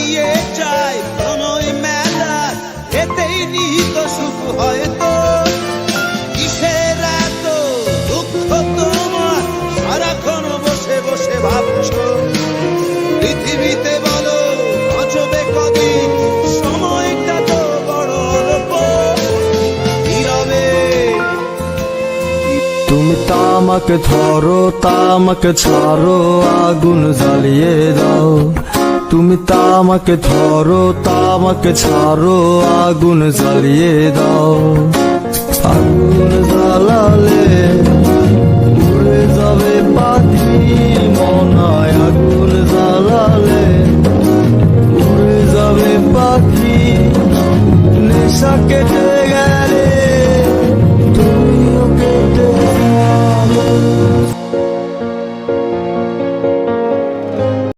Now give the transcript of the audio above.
নিয়ে যায় কোনোই মেলা, এতেই নিহিত সুখ হয়তো। কিসের এত দুঃখ তোমার, সারাক্ষণ বসে বসে ভাবছো? পৃথিবীতে বলো বাঁচবে কদিন, সময়টা তো বড় অল্প। নীরবে তুমি তামাকে ধরো, তামাকে ছাড়ো, আগুন জ্বালিয়ে দাও। তুমি তামাকে ধরো, তামাকে ছাড়ো, আগুন জ্বালিয়ে দাও। আগুন জ্বালালে